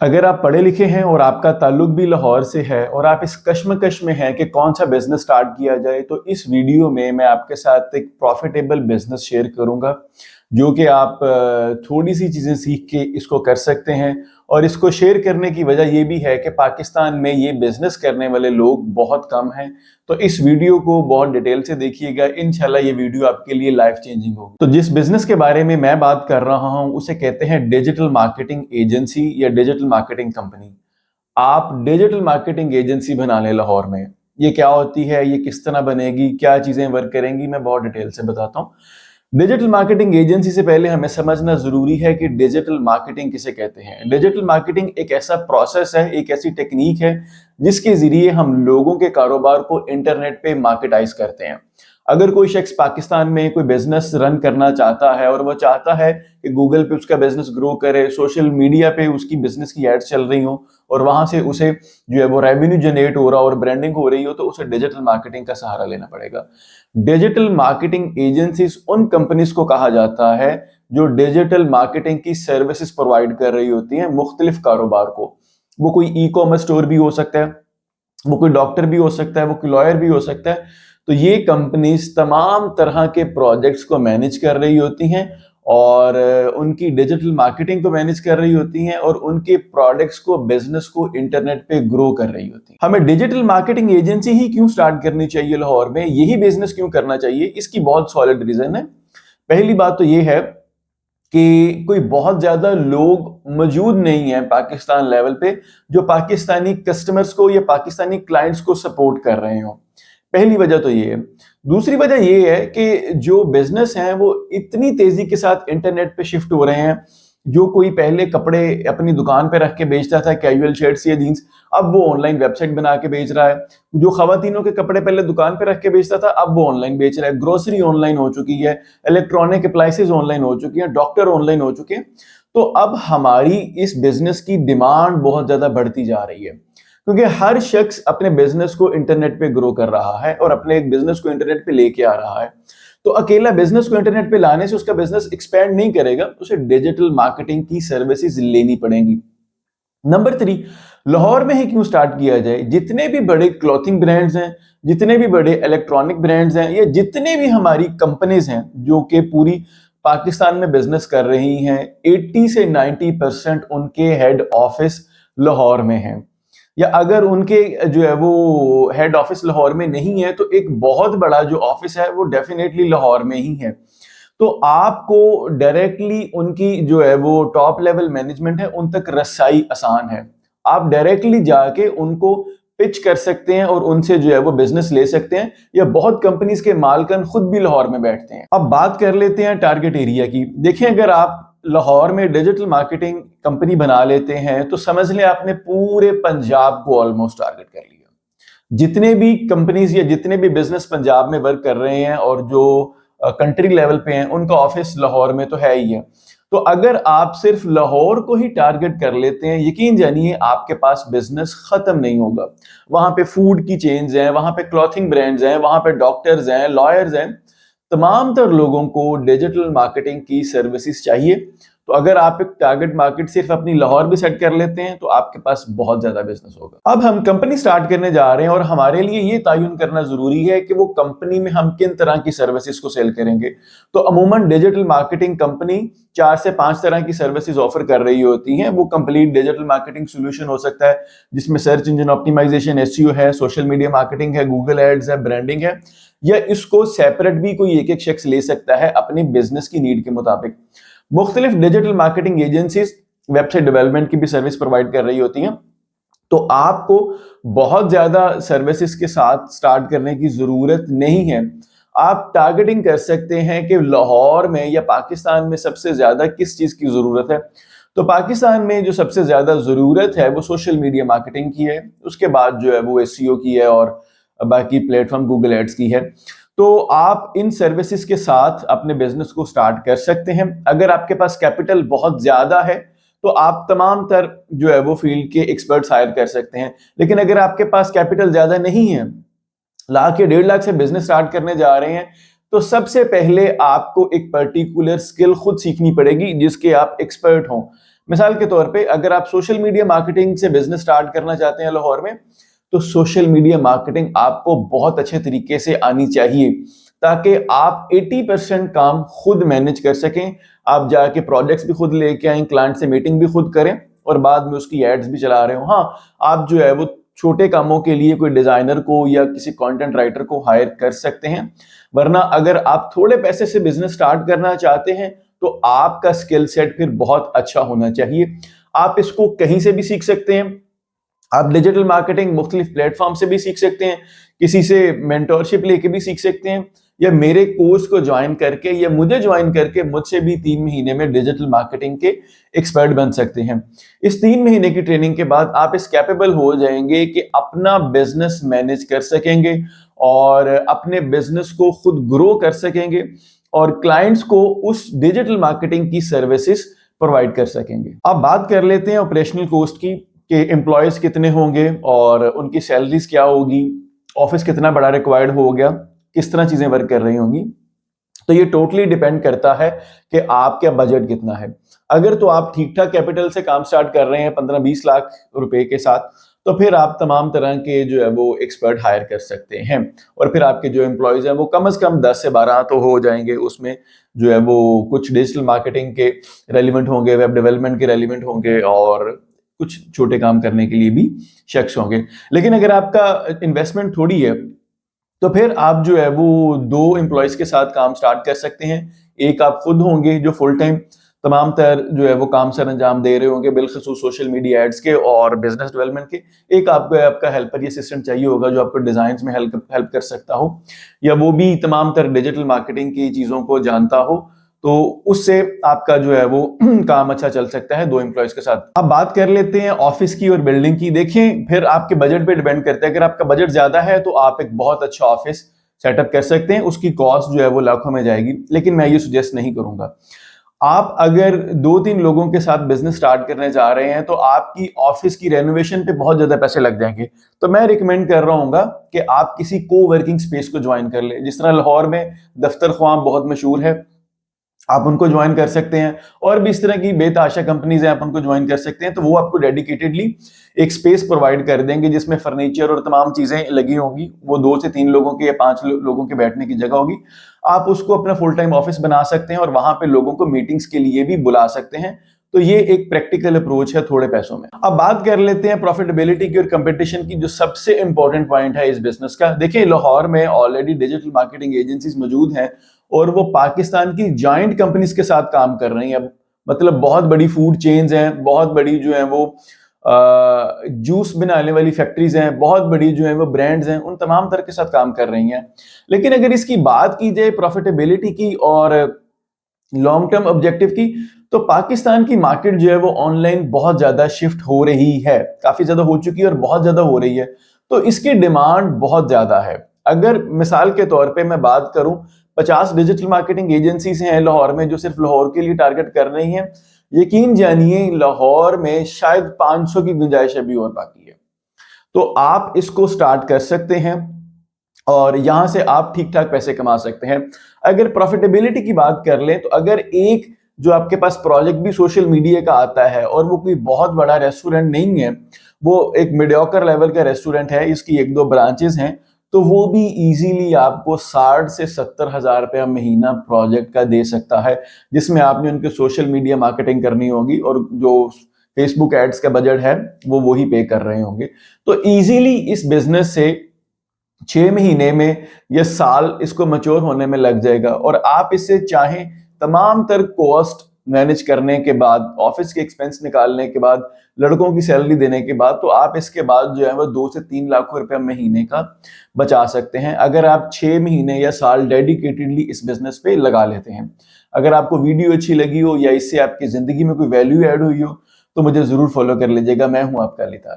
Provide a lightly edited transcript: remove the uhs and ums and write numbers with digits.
अगर आप पढ़े लिखे हैं और आपका ताल्लुक भी लाहौर से है और आप इस कश्मकश में हैं कि कौन सा बिजनेस स्टार्ट किया जाए, तो इस वीडियो में मैं आपके साथ एक प्रॉफिटेबल बिजनेस शेयर करूंगा जो कि आप थोड़ी सी चीज़ें सीख के इसको कर सकते हैं। और इसको शेयर करने की वजह ये भी है कि पाकिस्तान में ये बिजनेस करने वाले लोग बहुत कम हैं। तो इस वीडियो को बहुत डिटेल से देखिएगा, इंशाल्लाह ये वीडियो आपके लिए लाइफ चेंजिंग होगी। तो जिस बिजनेस के बारे में मैं बात कर रहा हूं उसे कहते हैं डिजिटल मार्केटिंग एजेंसी या डिजिटल मार्केटिंग कंपनी। आप डिजिटल मार्केटिंग एजेंसी बना लें लाहौर में। ये क्या होती है, ये किस तरह बनेगी, क्या चीजें वर्क करेंगी, मैं बहुत डिटेल से बताता हूँ। डिजिटल मार्केटिंग एजेंसी से पहले हमें समझना जरूरी है कि डिजिटल मार्केटिंग किसे कहते हैं। डिजिटल मार्केटिंग एक ऐसा प्रोसेस है, एक ऐसी टेक्निक है जिसके जरिए हम लोगों के कारोबार को इंटरनेट पे मार्केटाइज करते हैं। अगर कोई शख्स पाकिस्तान में कोई बिजनेस रन करना चाहता है और वो चाहता है कि गूगल पे उसका बिजनेस ग्रो करे, सोशल मीडिया पे उसकी बिजनेस की एड्स चल रही हो और वहां से उसे जो है वो रेवेन्यू जनरेट हो रहा हो और ब्रांडिंग हो रही हो, तो उसे डिजिटल मार्केटिंग का सहारा लेना पड़ेगा। डिजिटल मार्केटिंग एजेंसीज उन कंपनीज को कहा जाता है जो डिजिटल मार्केटिंग की सर्विसेज प्रोवाइड कर रही होती हैं मुख्तलिफ कारोबार को। वो कोई ई कॉमर्स स्टोर भी हो सकता है, वो कोई डॉक्टर भी हो सकता है, वो कोई लॉयर भी हो सकता है। तो ये कंपनीज तमाम तरह के प्रोजेक्ट्स को मैनेज कर रही होती हैं और उनकी डिजिटल मार्केटिंग को मैनेज कर रही होती हैं और उनके प्रोडक्ट्स को, बिजनेस को इंटरनेट पे ग्रो कर रही होती हैं। हमें डिजिटल मार्केटिंग एजेंसी ही क्यों स्टार्ट करनी चाहिए लाहौर में, यही बिजनेस क्यों करना चाहिए, इसकी बहुत सॉलिड रीजन है। पहली बात तो ये है कि कोई बहुत ज्यादा लोग मौजूद नहीं है पाकिस्तान लेवल पे जो पाकिस्तानी कस्टमर्स को या पाकिस्तानी क्लाइंट्स को सपोर्ट कर रहे हो। पहली वजह तो ये है। दूसरी वजह ये है कि जो बिजनेस हैं वो इतनी तेजी के साथ इंटरनेट पे शिफ्ट हो रहे हैं। जो कोई पहले कपड़े अपनी दुकान पे रख के बेचता था, कैजुअल शर्ट्स या जीन्स, अब वो ऑनलाइन वेबसाइट बना के बेच रहा है। जो खवातीनों के कपड़े पहले दुकान पे रख के बेचता था, अब वो ऑनलाइन बेच रहा है। ग्रोसरी ऑनलाइन हो चुकी है, इलेक्ट्रॉनिक अप्लायंसेज ऑनलाइन हो चुकी हैं, डॉक्टर ऑनलाइन हो चुके हैं। तो अब हमारी इस बिजनेस की डिमांड बहुत ज्यादा बढ़ती जा रही है क्योंकि हर शख्स अपने बिजनेस को इंटरनेट पे ग्रो कर रहा है और अपने एक बिजनेस को इंटरनेट पे लेके आ रहा है। तो अकेला बिजनेस को इंटरनेट पे लाने से उसका बिजनेस एक्सपैंड नहीं करेगा, उसे डिजिटल मार्केटिंग की सर्विसेज लेनी पड़ेंगी। नंबर 3, लाहौर में ही क्यों स्टार्ट किया जाए। जितने भी बड़े क्लॉथिंग ब्रांड्स हैं, जितने भी बड़े इलेक्ट्रॉनिक ब्रांड्स हैं, या जितने भी हमारी कंपनीज हैं जो कि पूरी पाकिस्तान में बिजनेस कर रही हैं, 80 से 90% उनके हेड ऑफिस लाहौर में है। या अगर उनके जो है वो हेड ऑफिस लाहौर में नहीं है तो एक बहुत बड़ा जो ऑफिस है वो डेफिनेटली लाहौर में ही है। तो आपको डायरेक्टली उनकी जो है वो टॉप लेवल मैनेजमेंट है उन तक रसाई आसान है। आप डायरेक्टली जाके उनको पिच कर सकते हैं और उनसे जो है वो बिजनेस ले सकते हैं, या बहुत कंपनीज के मालकन खुद भी लाहौर में बैठते हैं। अब बात कर लेते हैं टारगेट एरिया की। देखिए, अगर आप लाहौर में डिजिटल मार्केटिंग कंपनी बना लेते हैं तो समझ लें आपने पूरे पंजाब को ऑलमोस्ट टारगेट कर लिया। जितने भी कंपनीज या जितने भी बिजनेस पंजाब में वर्क कर रहे हैं और जो कंट्री लेवल पे हैं उनका ऑफिस लाहौर में तो है ही है। तो अगर आप सिर्फ लाहौर को ही टारगेट कर लेते हैं, यकीन जानिए आपके पास बिजनेस खत्म नहीं होगा। वहां पे फूड की चेन्स हैं, वहां पे क्लॉथिंग ब्रांड्स हैं, वहां पे डॉक्टर्स हैं, लॉयर्स हैं, तमाम तर लोगों को डिजिटल मार्केटिंग की सर्विसेज चाहिए। तो अगर आप एक टारगेट मार्केट सिर्फ अपनी लाहौर भी सेट कर लेते हैं तो आपके पास बहुत ज्यादा बिजनेस होगा। अब हम कंपनी स्टार्ट करने जा रहे हैं और हमारे लिए ये तयन करना जरूरी है कि वो कंपनी में हम किन तरह की सर्विसेज को सेल करेंगे। तो अमूमन डिजिटल मार्केटिंग कंपनी 4 से 5 तरह की सर्विसेज ऑफर कर रही होती हैं। वो कंप्लीट डिजिटल मार्केटिंग सोल्यूशन हो सकता है जिसमें सर्च इंजन ऑप्टिमाइजेशन, एसईओ है, सोशल मीडिया मार्केटिंग है, गूगल एड्स है, ब्रांडिंग है, या इसको सेपरेट भी कोई एक एक शख्स ले सकता है अपनी बिजनेस की नीड के मुताबिक। मुख्तलिफ digital marketing agencies website development की भी सर्विस प्रोवाइड कर रही होती हैं। तो आपको बहुत ज्यादा सर्विसेज के साथ स्टार्ट करने की जरूरत नहीं है। आप टारगेटिंग कर सकते हैं कि लाहौर में या पाकिस्तान में सबसे ज्यादा किस चीज की जरूरत है। तो पाकिस्तान में जो सबसे ज्यादा जरूरत है वो सोशल मीडिया मार्केटिंग की है, उसके बाद जो है वो एसईओ की है और बाकी प्लेटफॉर्म गूगल एड्स की है। तो आप इन सर्विसेज के साथ अपने बिजनेस को स्टार्ट कर सकते हैं। अगर आपके पास कैपिटल बहुत ज्यादा है तो आप तमाम तर जो है वो फील्ड के एक्सपर्ट्स हायर कर सकते हैं। लेकिन अगर आपके पास कैपिटल ज्यादा नहीं है, लाख या 1.5 लाख से बिजनेस स्टार्ट करने जा रहे हैं, तो सबसे पहले आपको एक पर्टिकुलर स्किल खुद सीखनी पड़ेगी जिसके आप एक्सपर्ट हों। मिसाल के तौर पे अगर आप सोशल मीडिया मार्केटिंग से बिजनेस स्टार्ट करना चाहते हैं लाहौर में, तो सोशल मीडिया मार्केटिंग आपको बहुत अच्छे तरीके से आनी चाहिए ताकि आप 80% काम खुद मैनेज कर सकें। आप जाके प्रोजेक्ट्स भी खुद लेके आए, क्लाइंट से मीटिंग भी खुद करें और बाद में उसकी एड्स भी चला रहे हो। हाँ, आप जो है वो छोटे कामों के लिए कोई डिजाइनर को या किसी कंटेंट राइटर को हायर कर सकते हैं, वरना अगर आप थोड़े पैसे से बिजनेस स्टार्ट करना चाहते हैं तो आपका स्किल सेट फिर बहुत अच्छा होना चाहिए। आप इसको कहीं से भी सीख सकते हैं। आप डिजिटल मार्केटिंग मुख्तलिफ प्लेटफॉर्म से भी सीख सकते हैं, किसी से मेंटोरशिप लेके भी सीख सकते हैं, या मेरे कोर्स को ज्वाइन करके या मुझे ज्वाइन करके मुझसे भी 3 महीने में डिजिटल मार्केटिंग के एक्सपर्ट बन सकते हैं। इस 3 महीने की ट्रेनिंग के बाद आप इस कैपेबल हो जाएंगे कि अपना बिजनेस मैनेज कर सकेंगे और अपने बिजनेस को खुद ग्रो कर सकेंगे और क्लाइंट्स को उस डिजिटल मार्केटिंग की सर्विसेज प्रोवाइड कर सकेंगे। अब बात कर लेते हैं ऑपरेशनल कॉस्ट की, कि एम्प्लॉयज कितने होंगे और उनकी सैलरीज क्या होगी, ऑफिस कितना बड़ा रिक्वायर्ड हो गया, किस तरह चीजें वर्क कर रही होंगी। तो ये टोटली डिपेंड करता है कि आपका बजट कितना है। अगर तो आप ठीक ठाक कैपिटल से काम स्टार्ट कर रहे हैं 15-20 लाख रुपए के साथ, तो फिर आप तमाम तरह के जो है वो एक्सपर्ट हायर कर सकते हैं और फिर आपके जो एम्प्लॉयज हैं वो कम से कम 10 से 12 तो हो जाएंगे। उसमें जो है वो कुछ डिजिटल मार्केटिंग के रेलिवेंट होंगे, वेब डेवलपमेंट के रेलिवेंट होंगे और कुछ छोटे काम करने के लिए भी शख्स होंगे। लेकिन अगर आपका इन्वेस्टमेंट थोड़ी है तो फिर आप जो है वो 2 एम्प्लॉयज के साथ काम स्टार्ट कर सकते हैं। एक आप खुद होंगे जो फुल टाइम तमाम तर जो है वो काम सर अंजाम दे रहे होंगे, बिलखसूस सोशल मीडिया एड्स के और बिजनेस डेवलपमेंट के। एक आपको आपका हेल्पर या असिस्टेंट चाहिए होगा जो आपको डिजाइन में हेल्प कर सकता हो, या वो भी तमाम तर डिजिटल मार्केटिंग की चीजों को जानता हो, तो उससे आपका जो है वो काम अच्छा चल सकता है 2 एम्प्लॉयज के साथ। अब बात कर लेते हैं ऑफिस की और बिल्डिंग की। देखिए, फिर आपके बजट पे डिपेंड करता है। अगर आपका बजट ज्यादा है तो आप एक बहुत अच्छा ऑफिस सेटअप कर सकते हैं, उसकी कॉस्ट जो है वो लाखों में जाएगी, लेकिन मैं ये सुजेस्ट नहीं करूंगा। आप अगर 2-3 लोगों के साथ बिजनेस स्टार्ट करने जा रहे हैं तो आपकी ऑफिस की रेनोवेशन पे बहुत ज्यादा पैसे लग जाएंगे। तो मैं रिकमेंड कर रहा हूँ कि आप किसी को वर्किंग स्पेस को ज्वाइन कर ले। जिस तरह लाहौर में दफ्तर ख्वाम बहुत मशहूर है, आप उनको ज्वाइन कर सकते हैं, और भी इस तरह की बेताशा कंपनीज हैं, आप उनको ज्वाइन कर सकते हैं। तो वो आपको डेडिकेटेडली एक स्पेस प्रोवाइड कर देंगे जिसमें फर्नीचर और तमाम चीजें लगी होंगी। वो 2 से 3 लोगों के या 5 लोगों के बैठने की जगह होगी। आप उसको अपना फुल टाइम ऑफिस बना सकते हैं और वहां पे लोगों को मीटिंग्स के लिए भी बुला सकते हैं। तो ये एक प्रैक्टिकल अप्रोच है थोड़े पैसों में। अब बात कर लेते हैं प्रॉफिटेबिलिटी की और कंपटीशन की, जो सबसे इंपॉर्टेंट पॉइंट है इस बिजनेस का। देखिए, लाहौर में ऑलरेडी डिजिटल मार्केटिंग एजेंसीज मौजूद हैं और वो पाकिस्तान की जाइंट कंपनीज के साथ काम कर रही हैं। मतलब बहुत बड़ी फूड चेन्स हैं, बहुत बड़ी जो है वो जूस बनाने वाली फैक्ट्रीज हैं, बहुत बड़ी जो है वो ब्रांड्स हैं, उन तमाम तरह के साथ काम कर रही हैं। लेकिन अगर इसकी बात की जाए प्रॉफिटेबिलिटी की और लॉन्ग टर्म ऑब्जेक्टिव की, तो पाकिस्तान की मार्केट जो है वो ऑनलाइन बहुत ज्यादा शिफ्ट हो रही है, काफी ज्यादा हो चुकी है और बहुत ज्यादा हो रही है। तो इसकी डिमांड बहुत ज्यादा है। अगर मिसाल के तौर पे मैं बात करूं, 50 डिजिटल मार्केटिंग एजेंसीज हैं लाहौर में जो सिर्फ लाहौर के लिए टारगेट कर रही हैं। यकीन जानिए, लाहौर में शायद 500 की गुंजाइश अभी और बाकी है। तो आप इसको स्टार्ट कर सकते हैं और यहां से आप ठीक ठाक पैसे कमा सकते हैं। अगर प्रॉफिटेबिलिटी की बात कर लें, तो अगर एक जो आपके पास प्रोजेक्ट भी सोशल मीडिया का आता है और वो कोई बहुत बड़ा रेस्टोरेंट नहीं है, वो एक मीडियोकर लेवल का रेस्टोरेंट है, इसकी 1-2 ब्रांचेस हैं, तो वो भी इजीली आपको 60 से 70 हजार रुपया महीना प्रोजेक्ट का दे सकता है, जिसमें आपने उनके सोशल मीडिया मार्केटिंग करनी होगी और जो फेसबुक एड्स का बजट है वो वही पे कर रहे होंगे। तो इजीली इस बिजनेस से 6 महीने में या साल इसको मैच्योर होने में लग जाएगा और आप इससे चाहें तमाम तर कॉस्ट मैनेज करने के बाद, ऑफिस के एक्सपेंस निकालने के बाद, लड़कों की सैलरी देने के बाद, तो आप इसके बाद जो है वो 2 से 3 लाख रुपया महीने का बचा सकते हैं अगर आप 6 महीने या साल डेडिकेटेडली इस बिजनेस पे लगा लेते हैं। अगर आपको वीडियो अच्छी लगी हो या इससे आपकी जिंदगी में कोई वैल्यू ऐड हुई हो तो मुझे जरूर फॉलो कर लीजिएगा। मैं हूं आपका अली तारिक।